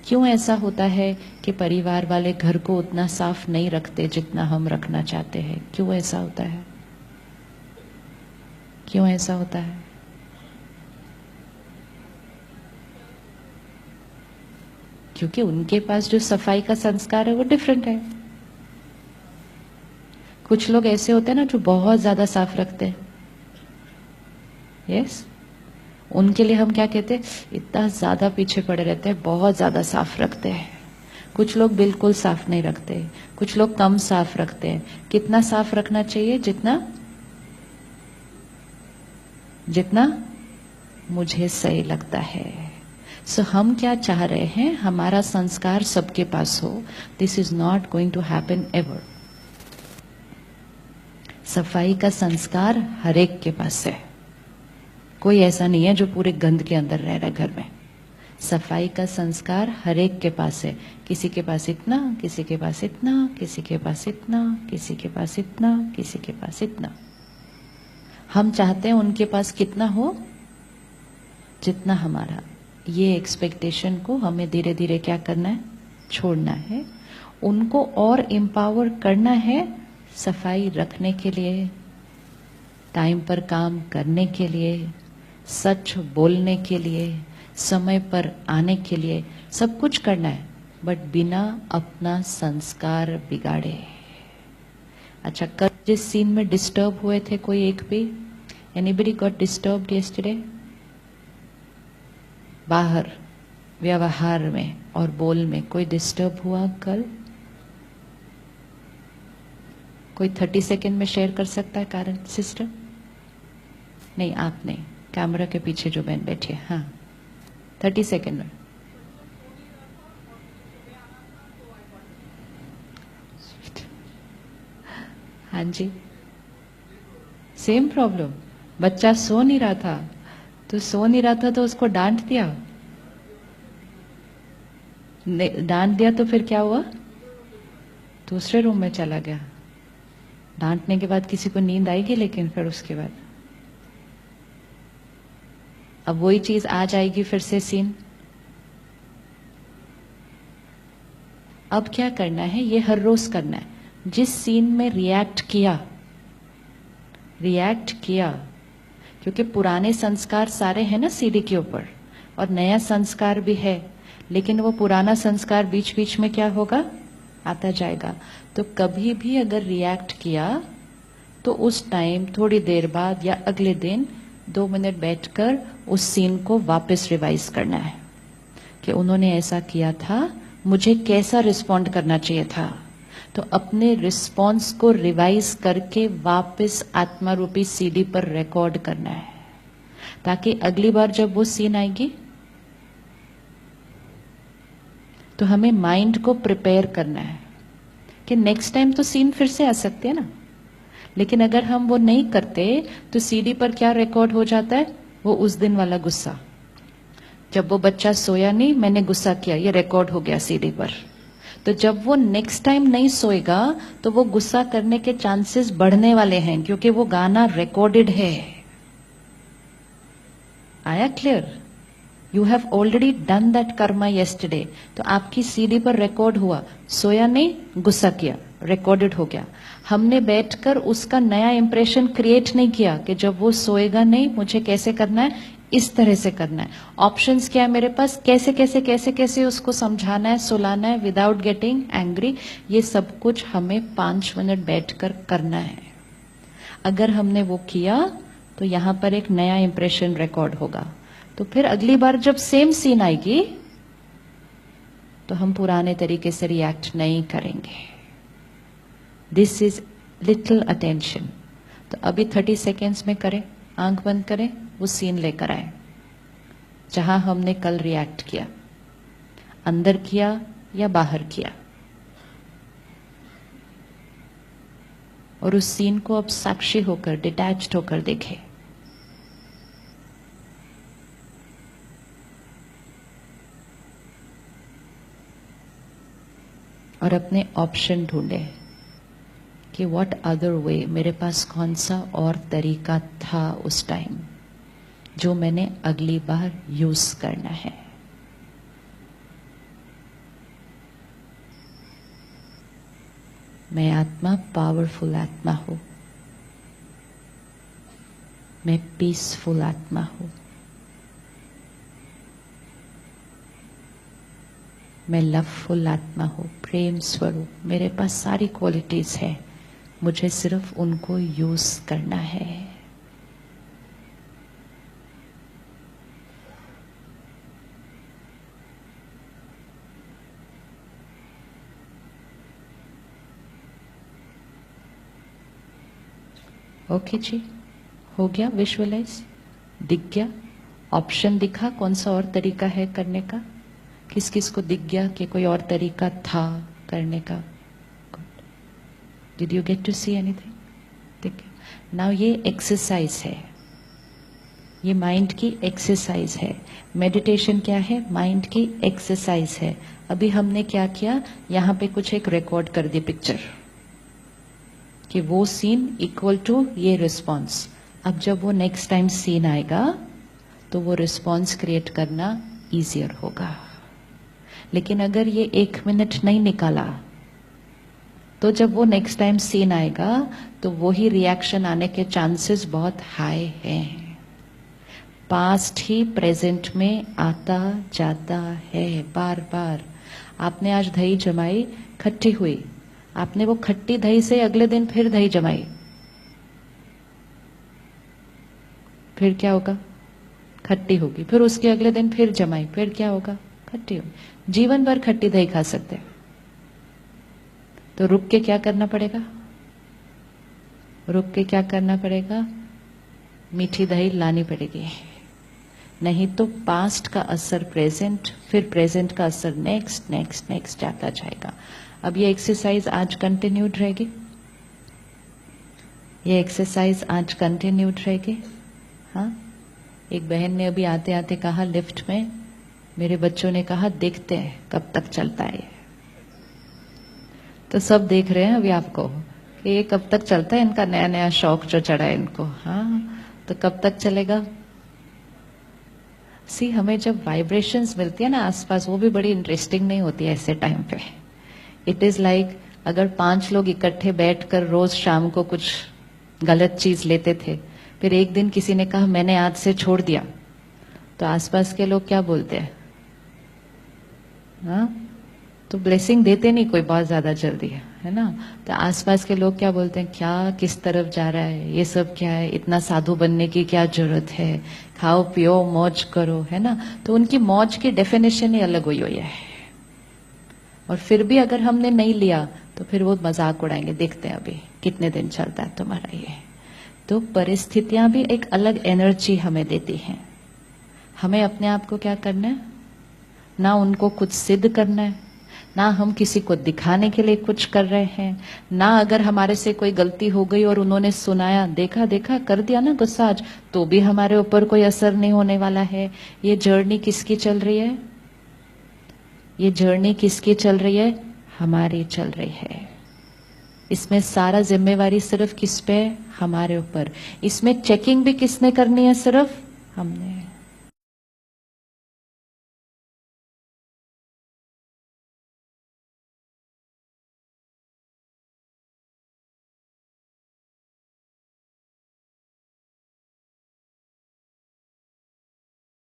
क्यों ऐसा होता है कि परिवार वाले घर को उतना साफ नहीं रखते जितना हम रखना चाहते हैं? क्यों ऐसा होता है? क्यों ऐसा होता है? क्योंकि उनके पास जो सफाई का संस्कार है वो डिफरेंट है। कुछ लोग ऐसे होते हैं ना जो बहुत ज्यादा साफ रखते हैं। यस, उनके लिए हम क्या कहते हैं? इतना ज्यादा पीछे पड़े रहते हैं, बहुत ज्यादा साफ रखते हैं। कुछ लोग बिल्कुल साफ नहीं रखते, कुछ लोग कम साफ रखते हैं। कितना साफ रखना चाहिए? जितना मुझे सही लगता है। हम क्या चाह रहे हैं? हमारा संस्कार सबके पास हो। This is not going to happen ever. सफाई का संस्कार हर एक के पास है। कोई ऐसा नहीं है जो पूरे गंद के अंदर रह रहा है घर में। सफाई का संस्कार हर एक के पास है। किसी के पास इतना, किसी के पास इतना, किसी के पास इतना, किसी के पास इतना, किसी के पास इतना। हम चाहते हैं उनके पास कितना हो? जितना हमारा। ये एक्सपेक्टेशन को हमें धीरे धीरे क्या करना है? छोड़ना है। उनको और एम्पावर करना है सफाई रखने के लिए, टाइम पर काम करने के लिए, सच बोलने के लिए, समय पर आने के लिए। सब कुछ करना है, बट बिना अपना संस्कार बिगाड़े। अच्छा, कल जिस सीन में डिस्टर्ब हुए थे कोई एक भी? Anybody got disturbed yesterday? बाहर व्यवहार में और बोल में कोई डिस्टर्ब हुआ कल? कोई 30 सेकेंड में शेयर कर सकता है? कारण सिस्टर नहीं, आप नहीं, कैमरा के पीछे जो बहन बैठी है। हाँ, 30 सेकेंड में। हाँ जी, सेम प्रॉब्लम। बच्चा सो नहीं रहा था, तो उसको डांट दिया। डांट दिया तो फिर क्या हुआ? दूसरे रूम में चला गया। डांटने के बाद किसी को नींद आएगी, लेकिन फिर उसके बाद अब वही चीज आ जाएगी फिर से सीन। अब क्या करना है? ये हर रोज करना है। जिस सीन में रिएक्ट किया, क्योंकि पुराने संस्कार सारे हैं ना सीढ़ी के ऊपर, और नया संस्कार भी है, लेकिन वो पुराना संस्कार बीच बीच में क्या होगा? आता जाएगा। तो कभी भी अगर रिएक्ट किया तो उस टाइम थोड़ी देर बाद या अगले दिन 2 मिनट बैठकर उस सीन को वापस रिवाइज करना है कि उन्होंने ऐसा किया था, मुझे कैसा रिस्पॉन्ड करना चाहिए था। तो अपने रिस्पॉन्स को रिवाइज करके वापस आत्मा रूपी सीडी पर रिकॉर्ड करना है, ताकि अगली बार जब वो सीन आएगी तो हमें माइंड को प्रिपेयर करना है कि नेक्स्ट टाइम तो सीन फिर से आ सकते हैं ना। लेकिन अगर हम वो नहीं करते तो सीडी पर क्या रिकॉर्ड हो जाता है? वो उस दिन वाला गुस्सा। जब वो बच्चा सोया नहीं, मैंने गुस्सा किया, ये रिकॉर्ड हो गया सीडी पर। तो जब वो नेक्स्ट टाइम नहीं सोएगा तो वो गुस्सा करने के चांसेस बढ़ने वाले हैं, क्योंकि वो गाना रिकॉर्डेड है। आया clear? You have already done that Karma yesterday. तो आपकी सीडी पर रिकॉर्ड हुआ, सोया नहीं, गुस्सा किया, रिकॉर्डेड हो गया। हमने बैठकर उसका नया इंप्रेशन क्रिएट नहीं किया कि जब वो सोएगा नहीं मुझे कैसे करना है, इस तरह से करना है। ऑप्शंस क्या है मेरे पास? कैसे कैसे कैसे कैसे उसको समझाना है, सुलाना है विदाउट गेटिंग एंग्री। ये सब कुछ हमें 5 मिनट बैठकर करना है। अगर हमने वो किया तो यहां पर एक नया इंप्रेशन रिकॉर्ड होगा। तो फिर अगली बार जब सेम सीन आएगी तो हम पुराने तरीके से रिएक्ट नहीं करेंगे। This is little attention. तो अभी 30 सेकेंड्स में करें, आंख बंद करें, वो सीन लेकर आए जहां हमने कल रिएक्ट किया, अंदर किया या बाहर किया, और उस सीन को अब साक्षी होकर, डिटैच्ड होकर देखें। और अपने ऑप्शन ढूंढे कि व्हाट अदर वे, मेरे पास कौन सा और तरीका था उस टाइम जो मैंने अगली बार यूज करना है। मैं आत्मा पावरफुल आत्मा हूं, मैं पीसफुल आत्मा हूं, मैं लवफुल आत्मा हूं, प्रेम स्वरूप। मेरे पास सारी क्वालिटीज है, मुझे सिर्फ उनको यूज करना है। ओके जी, हो गया विजुअलाइज, दिख गया, ऑप्शन दिखा कौन सा और तरीका है करने का, किस किस को दिख गया कि कोई और तरीका था करने का। Did you get to see anything? दिख गया। नाउ ये एक्सरसाइज है, ये माइंड की एक्सरसाइज है। मेडिटेशन क्या है? माइंड की एक्सरसाइज है। अभी हमने क्या किया, यहाँ पे कुछ एक रिकॉर्ड कर दी पिक्चर कि वो सीन इक्वल टू ये रिस्पॉन्स। अब जब वो नेक्स्ट टाइम सीन आएगा तो वो रिस्पॉन्स क्रिएट करना इजियर होगा। लेकिन अगर ये 1 मिनट नहीं निकाला तो जब वो नेक्स्ट टाइम सीन आएगा तो वही रिएक्शन आने के चांसेस बहुत हाई हैं। पास्ट ही प्रेजेंट में आता जाता है बार बार। आपने आज दही जमाई, खट्टी हुई, आपने वो खट्टी दही से अगले दिन फिर दही जमाई, फिर क्या होगा? खट्टी होगी। फिर उसके अगले दिन फिर जमाई, फिर क्या होगा? खट्टी होगी। जीवन भर खट्टी दही खा सकते हैं। तो रुक के क्या करना पड़ेगा? रुक के क्या करना पड़ेगा? मीठी दही लानी पड़ेगी। नहीं तो पास्ट का असर प्रेजेंट, फिर प्रेजेंट का असर नेक्स्ट नेक्स्ट नेक्स्ट जाता जाएगा। अब ये एक्सरसाइज आज कंटिन्यूड रहेगी, ये एक्सरसाइज आज कंटिन्यूड रहेगी। हाँ, एक बहन ने अभी आते आते कहा लिफ्ट में, मेरे बच्चों ने कहा देखते हैं कब तक चलता है। तो सब देख रहे हैं अभी आपको कि ये कब तक चलता है, इनका नया नया शौक जो चढ़ा है इनको। हाँ, तो कब तक चलेगा? सी, हमें जब वाइब्रेशंस मिलती है ना आसपास, वो भी बड़ी इंटरेस्टिंग नहीं होती है ऐसे टाइम पे। इट इज लाइक अगर 5 लोग इकट्ठे बैठकर रोज शाम को कुछ गलत चीज लेते थे, फिर एक दिन किसी ने कहा मैंने आज से छोड़ दिया, तो आसपास के लोग क्या बोलते हैं? हाँ, तो ब्लेसिंग देते नहीं कोई बहुत ज्यादा जल्दी, है ना। तो आसपास के लोग क्या बोलते हैं? क्या किस तरफ जा रहा है ये सब, क्या है, इतना साधु बनने की क्या जरूरत है, खाओ पियो मौज करो, है ना। तो उनकी मौज की डेफिनेशन ही अलग हुई है। और फिर भी अगर हमने नहीं लिया तो फिर वो मजाक उड़ाएंगे, देखते हैं अभी कितने दिन चलता है तुम्हारा ये। तो परिस्थितियां भी एक अलग एनर्जी हमें देती हैं। हमें अपने आप को क्या करना है? ना उनको कुछ सिद्ध करना है, ना हम किसी को दिखाने के लिए कुछ कर रहे हैं, ना अगर हमारे से कोई गलती हो गई और उन्होंने सुनाया, देखा देखा कर दिया ना गुस्सा आज, तो भी हमारे ऊपर कोई असर नहीं होने वाला है। ये जर्नी किसकी चल रही है? ये जर्नी किसकी चल रही है? हमारी चल रही है। इसमें सारा जिम्मेवारी सिर्फ किस पे? हमारे ऊपर। इसमें चेकिंग भी किसने करनी है? सिर्फ हमने।